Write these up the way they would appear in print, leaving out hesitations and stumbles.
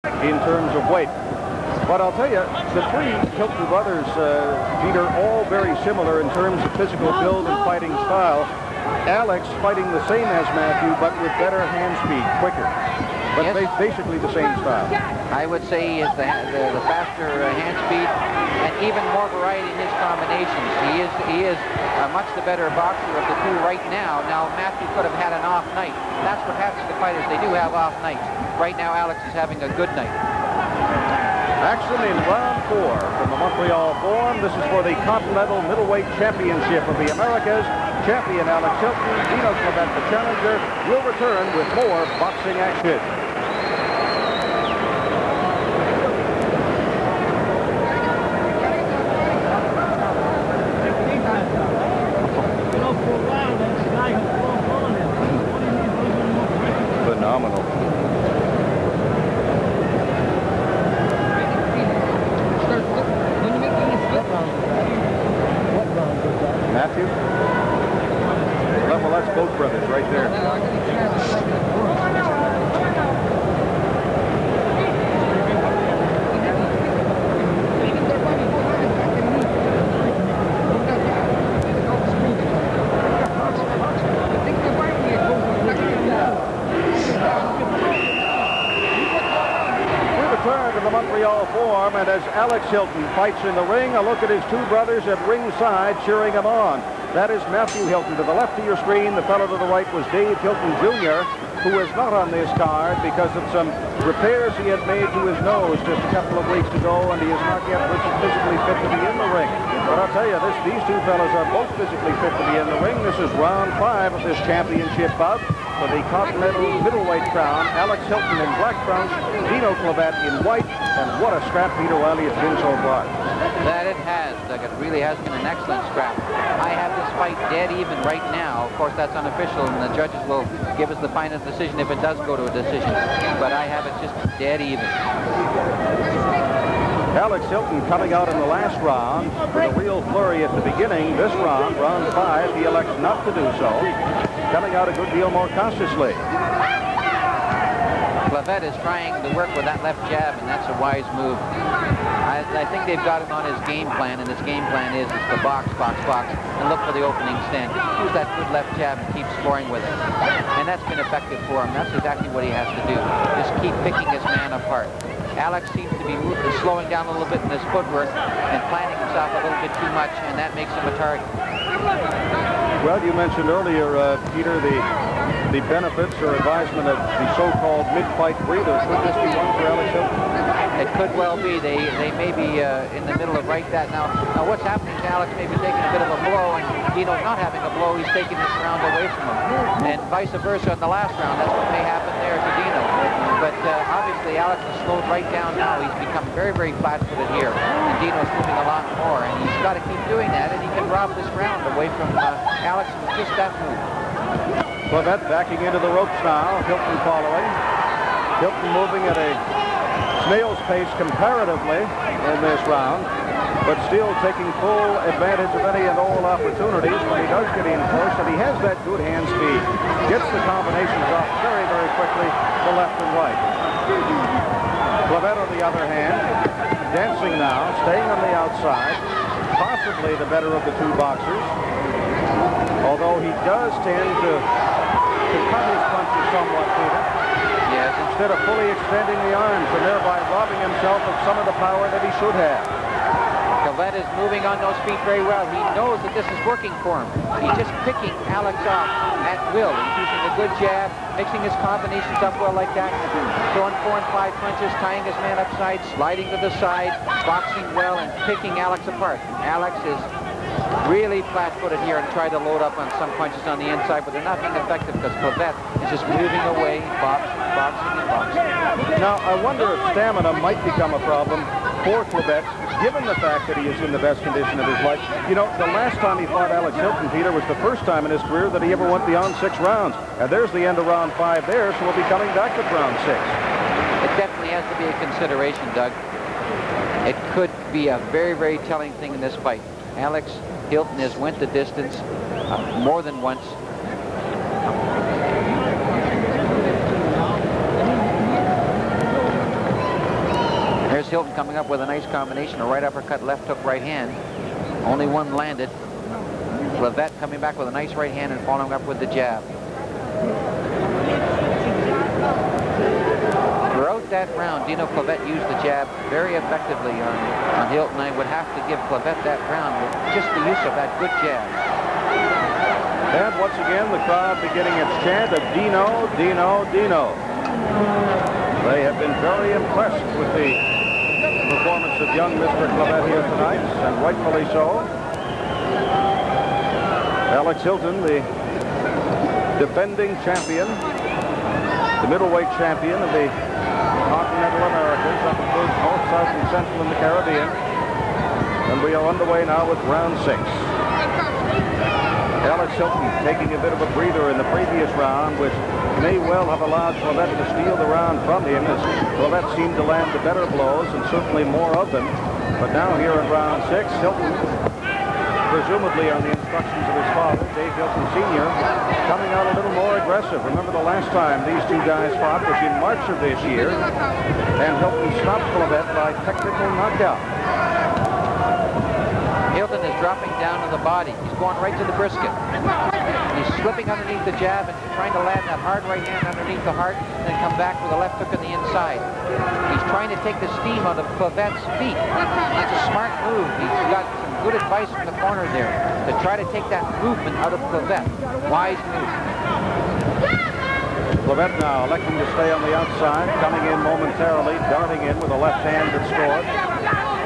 in terms of weight. But I'll tell you, the three Hilton brothers, Peter, all very similar in terms of physical build and fighting style. Alex fighting the same as Matthew, but with better hand speed, quicker. But Yes. basically the same style. I would say he is the faster hand speed and even more variety in his combinations. He is much the better boxer of the two right now. Now, Matthew could have had an off night. That's what happens to fighters. They do have off nights. Right now, Alex is having a good night. Action in round 4 from the Montreal Forum. This is for the Continental Middleweight Championship of the Americas. Champion Alex Hilton, Dino Clavet, the challenger, will return with more boxing action. Phenomenal. Matthew? Well, that's both brothers right there. Montreal Forum, and as Alex Hilton fights in the ring, a look at his two brothers at ringside cheering him on. That is Matthew Hilton. To the left of your screen, the fellow to the right was Dave Hilton Jr., who is not on this card because of some repairs he had made to his nose just a couple of weeks ago, and he is not yet physically fit to be in the ring. But I'll tell you, these two fellows are both physically fit to be in the ring. This is round 5 of this championship bout. For the Continental Middleweight crown, Alex Hilton in black trunks, Dino Clavet in white, and what a scrap, Peter Wiley, it's been so far. That it has, Doug. It really has been an excellent scrap. I have this fight dead even right now. Of course, that's unofficial, and the judges will give us the final decision if it does go to a decision. But I have it just dead even. Alex Hilton coming out in the last round with a real flurry at the beginning. This round, round 5, he elects not to do so. Coming out a good deal more cautiously. Clavet is trying to work with that left jab, and that's a wise move. I think they've got him on his game plan, and his game plan is to box, and look for the opening stand. Just use that good left jab and keep scoring with it. And that's been effective for him. That's exactly what he has to do. Just keep picking his man apart. Alex seems to be slowing down a little bit in his footwork and planning himself a little bit too much, and that makes him a target. Well, you mentioned earlier, Peter, the benefits or advisement of the so-called mid-fight breather. Could this be one for Alex Hilton? It could well be. They may be in the middle of right that now. Now, what's happening is Alex may be taking a bit of a blow, and Dino's not having a blow. He's taking this round away from him. And vice versa in the last round. That's what may happen there to Dino. But obviously, Alex has slowed right down now. He's become very, very flat-footed here. And Dino's moving a lot more. And he's got to keep doing that, and he can rob this round away from Alex with just that move. Clavet backing into the ropes now. Hilton following. Hilton moving at a snail's pace comparatively in this round, but still taking full advantage of any and all opportunities when he does get in close, and he has that good hand speed. Gets the combinations off very, very quickly to left and right. Clavet, on the other hand, dancing now, staying on the outside, possibly the better of the two boxers, although he does tend to cut his punches somewhat, Peter. Yes. Instead of fully extending the arms and thereby robbing himself of some of the power that he should have. Clavet is moving on those feet very well. He knows that this is working for him. He's just picking Alex off at will. He's using a good jab, mixing his combinations up well like that, throwing 4 and 5 punches, tying his man upside, sliding to the side, boxing well, and picking Alex apart. Alex is really flat-footed here and tried to load up on some punches on the inside, but they're not being effective because Clavet is just moving away, boxing. Now, I wonder if stamina might become a problem for Clavet, given the fact that he is in the best condition of his life. You know, the last time he fought Alex Hilton, Peter, was the first time in his career that he ever went beyond 6 rounds. And there's the end of round 5 there, so we'll be coming back to round 6. It definitely has to be a consideration, Doug. It could be a very, very telling thing in this fight. Alex Hilton has went the distance more than once. There's Hilton coming up with a nice combination, a right uppercut, left hook, right hand. Only one landed. Clavet coming back with a nice right hand and following up with the jab. Throughout that round, Dino Clavet used the jab very effectively on Hilton. I would have to give Clavet that round with just the use of that good jab. And once again, the crowd beginning its chant of Dino, Dino, Dino. They have been very impressed with the performance of young Mr. Clavet here tonight, and rightfully so. Alex Hilton, the defending champion, the middleweight champion of the Continental Americas, that includes North, South, and Central in the Caribbean. And we are underway now with round 6. Alex Hilton taking a bit of a breather in the previous round, which may well have allowed Clavet to steal the round from him, as Clavet seemed to land the better blows, and certainly more of them. But now here in round 6, Hilton, presumably on the instructions of his father, Dave Hilton Sr., coming out a little more aggressive. Remember the last time these two guys fought was in March of this year, and Hilton stopped Clavet by technical knockout. Hilton is dropping down to the body. He's going right to the brisket. He's slipping underneath the jab and trying to land that hard right hand underneath the heart, and then come back with a left hook on the inside. He's trying to take the steam out of Clavet's feet. It's a smart move. He's got some good advice from the corner there to try to take that movement out of Clavet. Wise move. Clavet now electing to stay on the outside, coming in momentarily, darting in with a left hand that scored.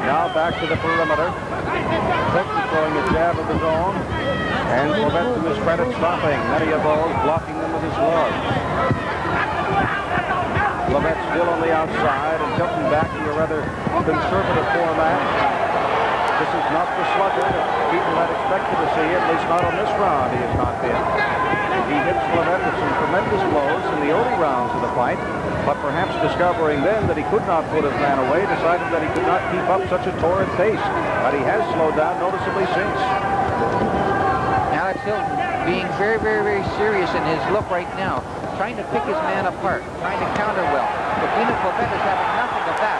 Now back to the perimeter. Hilton throwing a jab of his own, and Clavet, to his credit, stopping many of those, blocking them with his gloves. Clavet still on the outside, and Hilton back to a rather conservative format. This is not the slugger that people had expected to see, at least not on this round he has not been. He hits Clavet with some tremendous blows in the early rounds of the fight, but perhaps discovering then that he could not put his man away, decided that he could not keep up such a torrid pace. But he has slowed down noticeably since. Alex Hilton being very, very, very serious in his look right now, trying to pick his man apart, trying to counter well. But Dino Clavet is having nothing of that.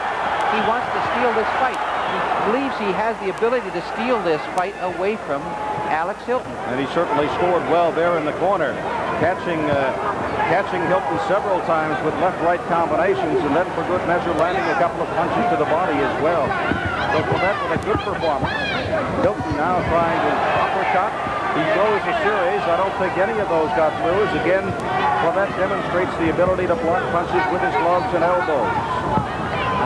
He wants to steal this fight. He believes he has the ability to steal this fight away from Alex Hilton. And he certainly scored well there in the corner, catching Hilton several times with left-right combinations, and then for good measure landing a couple of punches to the body as well. So Clavet with a good performance. Hilton now trying to uppercut. He throws a series. I don't think any of those got through, as again Clavet demonstrates the ability to block punches with his gloves and elbows.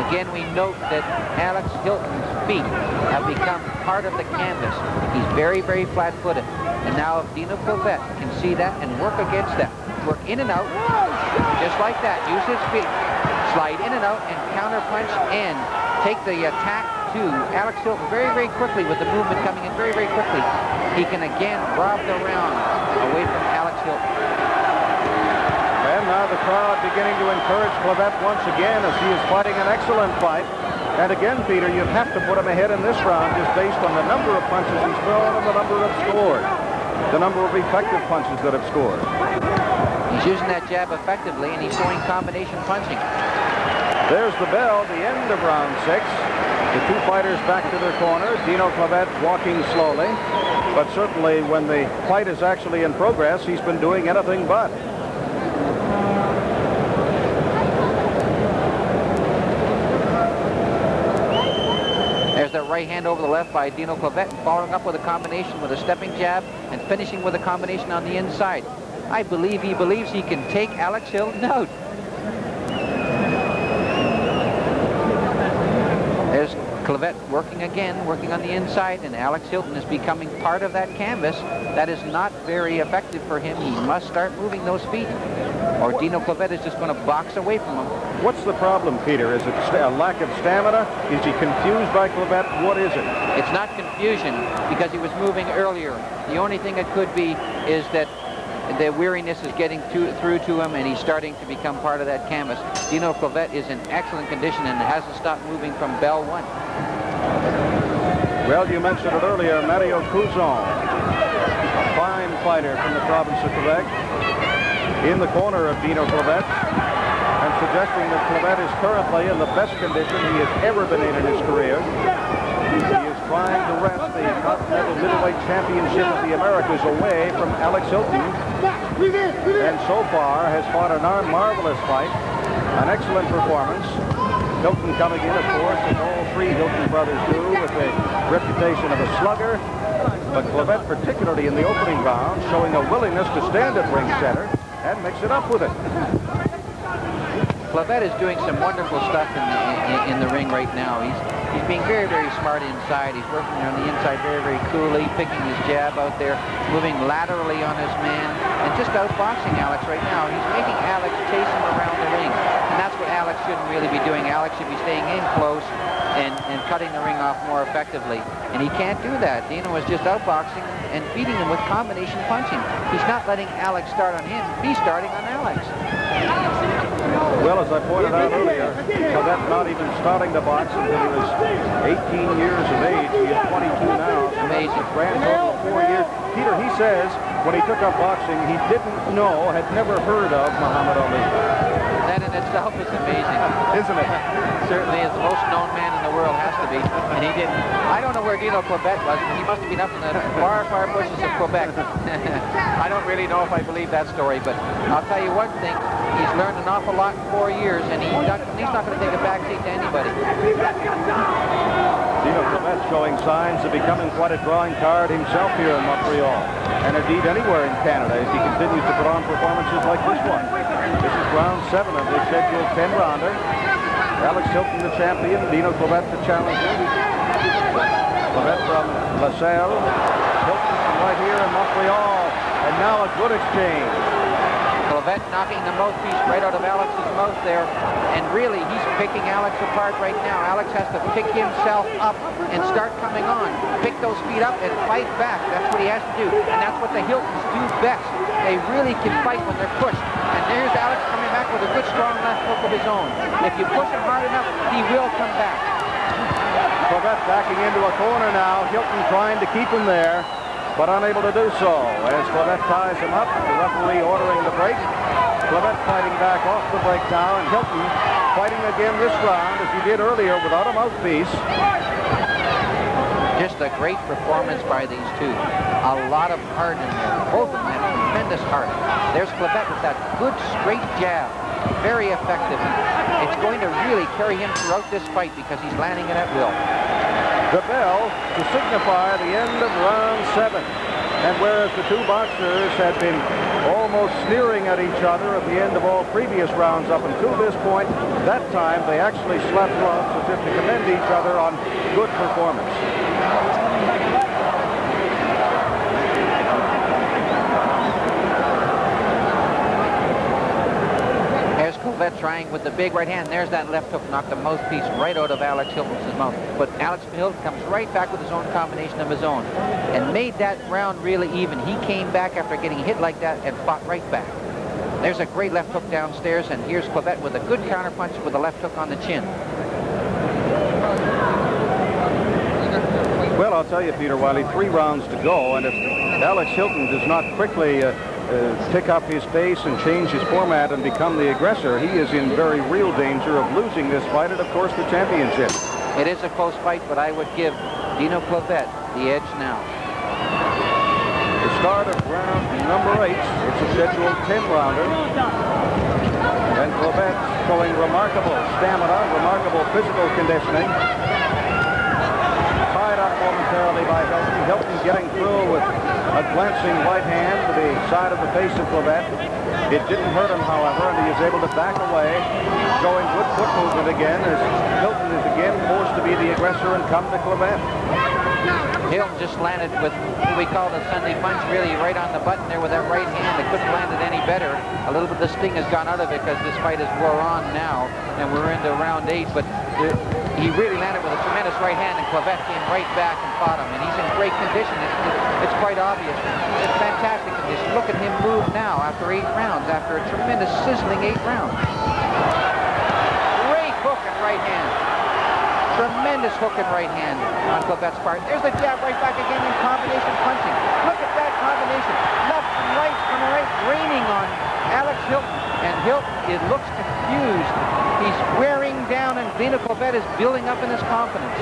Again, we note that Alex Hilton's feet have become part of the canvas. He's very, very flat-footed. And now if Dino Clavet can see that and work against that, work in and out, just like that, use his feet, slide in and out, and counter-punch and take the attack to Alex Hilton very, very quickly with the movement coming in very, very quickly. He can again rob the round away from Alex Hilton. And now the crowd beginning to encourage Clavet once again as he is fighting an excellent fight. And again, Peter, you'd have to put him ahead in this round just based on the number of punches he's thrown and the number of scored. The number of effective punches that have scored. He's using that jab effectively, and he's throwing combination punching. There's the bell, the end of round 6. The two fighters back to their corners. Dino Clavet walking slowly. But certainly when the fight is actually in progress, he's been doing anything but. There's that right hand over the left by Dino Clavet, and following up with a combination with a stepping jab and finishing with a combination on the inside. I believe he believes he can take Alex Hilton out. There's Clavet working again, working on the inside, and Alex Hilton is becoming part of that canvas. That is not very effective for him. He must start moving those feet, or Dino Clavet is just going to box away from him. What's the problem, Peter? Is it a lack of stamina? Is he confused by Clavet? What is it? It's not confusion, because he was moving earlier. The only thing it could be is that the weariness is getting through to him, and he's starting to become part of that canvas. Dino Clavet is in excellent condition and hasn't stopped moving from bell 1. Well, you mentioned it earlier, Mario Couson, a fine fighter from the province of Quebec, in the corner of Dino Clavet. And suggesting that Clavet is currently in the best condition he has ever been in his career. He is trying to wrest the Continental Middleweight Championship of the Americas away from Alex Hilton, and so far has fought a marvelous fight, an excellent performance. Hilton coming in, of course, as all three Hilton brothers do, with a reputation of a slugger, but Clavet, particularly in the opening round, showing a willingness to stand at ring center and mix it up with it. Clavet is doing some wonderful stuff in the ring right now. He's being very, very smart inside. He's working on the inside very, very coolly, picking his jab out there, moving laterally on his man, and just outboxing Alex right now. He's making Alex chase him around the ring, and that's what Alex shouldn't really be doing. Alex should be staying in close and cutting the ring off more effectively, and he can't do that. Deano is just outboxing and feeding him with combination punching. He's not letting Alex start on him. He's starting on Alex. Well, as I pointed out earlier, Clavet not even starting to box until he was 18 years of age. He is 22 now. So amazing. That's a grand total of 4 years. Peter, he says when he took up boxing, he didn't know, had never heard of Muhammad Ali. That in itself is amazing. Isn't it? Certainly is the most known man in the world, has to be. And he didn't. I don't know where Deano Clavet was. He must have been up in the far, far bushes of Quebec. I don't really know if I believe that story, but I'll tell you one thing. He's learned an awful lot in 4 years, and he's not going to take a backseat to anybody. Deano Clavet showing signs of becoming quite a drawing card himself here in Montreal, and indeed anywhere in Canada, if he continues to put on performances like this one. This is round 7 of the scheduled 10-rounder. Alex Hilton, the champion. Deano Clavet, the challenger. Clavet from LaSalle. Hilton from right here in Montreal. And now a good exchange. Clavet knocking the mouthpiece right out of Alex's mouth there. And really, he's picking Alex apart right now. Alex has to pick himself up and start coming on. Pick those feet up and fight back. That's what he has to do. And that's what the Hiltons do best. They really can fight when they're pushed. And there's Alex coming back with a good, strong left hook of his own. If you push him hard enough, he will come back. Clavet backing into a corner now. Hilton trying to keep him there, but unable to do so. As Clavet ties him up, the referee ordering the break. Clavet fighting back off the break now, and Hilton fighting again this round as he did earlier without a mouthpiece. Just a great performance by these two. A lot of heart in there. Both of them have tremendous heart. There's Clavet with that good straight jab. Very effective. It's going to really carry him throughout this fight because he's landing it at will. The bell to signify the end of round 7. And whereas the two boxers had been almost sneering at each other at the end of all previous rounds up until this point, that time they actually slapped gloves as if to commend each other on good performance. Clavet trying with the big right hand. There's that left hook, knocked the mouthpiece right out of Alex Hilton's mouth. But Alex Hilton comes right back with his own combination of his own and made that round really even. He came back after getting hit like that and fought right back. There's a great left hook downstairs, and here's Clavet with a good counterpunch with a left hook on the chin. Well, I'll tell you, Peter Wiley, 3 rounds to go, and if Alex Hilton does not quickly pick up his pace and change his format and become the aggressor, he is in very real danger of losing this fight and, of course, the championship. It is a close fight, but I would give Deano Clavet the edge now. The start of round number 8. It's a scheduled 10-rounder. And Clavet showing remarkable stamina, remarkable physical conditioning. Tied up momentarily by Hilton. Hilton getting through with a glancing right hand to the side of the face of Clavet. It didn't hurt him, however, and he is able to back away, showing good foot movement again as Hilton is again forced to be the aggressor and come to Clavet. Hilton just landed with what we call the Sunday punch, really right on the button there with that right hand. They couldn't land it any better. A little bit of the sting has gone out of it because this fight is wore on now, and we're into round 8, but he really landed with a tremendous right hand, and Clavet came right back and fought him, and he's in great condition. It's quite obvious. It's fantastic condition. Look at him move now after 8 rounds, after a tremendous sizzling 8 rounds. Great hook and right hand. Tremendous hook and right hand on Clavet's part. There's the jab right back again in combination punching. Look at that combination. Left and right, raining on Alex Hilton. And Hilton, it looks to confused. He's wearing down, and Dino Clavet is building up in his confidence.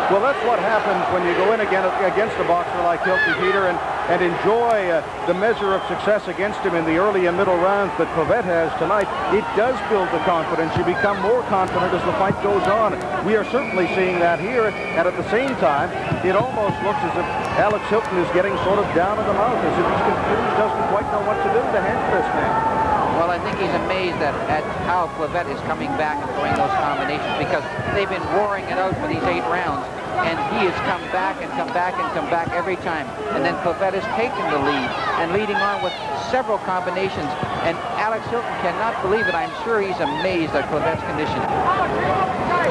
Well, that's what happens when you go in again against a boxer like Hilton, Peter, and enjoy the measure of success against him in the early and middle rounds that Clavet has tonight. It does build the confidence. You become more confident as the fight goes on. We are certainly seeing that here, and at the same time, it almost looks as if Alex Hilton is getting sort of down in the mouth, as if he's confused, doesn't quite know what to do to handle this man. Well, I think he's amazed at how Clavet is coming back and throwing those combinations, because they've been roaring it out for these 8 rounds, and he has come back and come back and come back every time. And then Clavet has taken the lead and leading on with several combinations. And Alex Hilton cannot believe it. I'm sure he's amazed at Clavet's condition.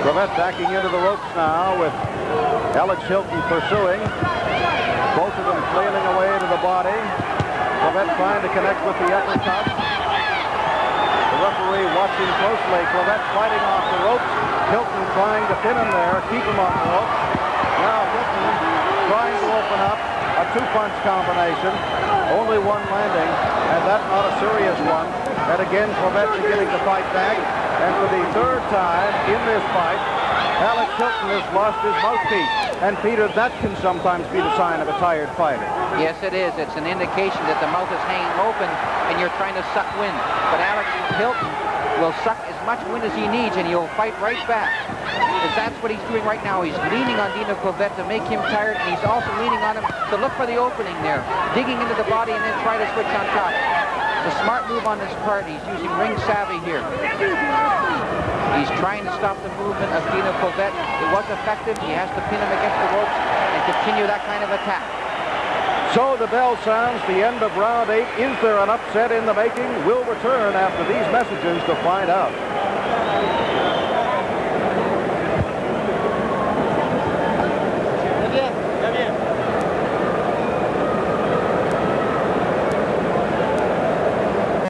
Clavet backing into the ropes now with Alex Hilton pursuing. Both of them flailing away to the body. Clavet trying to connect with the uppercut. The referee watching closely. Clavet fighting off the ropes. Hilton trying to pin him there, keep him on the ropes. Now Hilton trying to open up a 2-punch combination. Only one landing, and that not a serious one. And again, Clavet beginning to fight back. And for the 3rd time in this fight, Alex Hilton has lost his mouthpiece. And Peter, that can sometimes be the sign of a tired fighter. Yes, it is. It's an indication that the mouth is hanging open and you're trying to suck wind. But Alex Hilton will suck as much wind as he needs, and he'll fight right back. Because that's what he's doing right now. He's leaning on Dino Clavet to make him tired, and he's also leaning on him to look for the opening there, digging into the body and then try to switch on top. It's a smart move on his part. He's using ring savvy here. He's trying to stop the movement of Dino Clavet. It was effective. He has to pin him against the ropes and continue that kind of attack. So the bell sounds the end of round 8. Is there an upset in the making? We'll return after these messages to find out.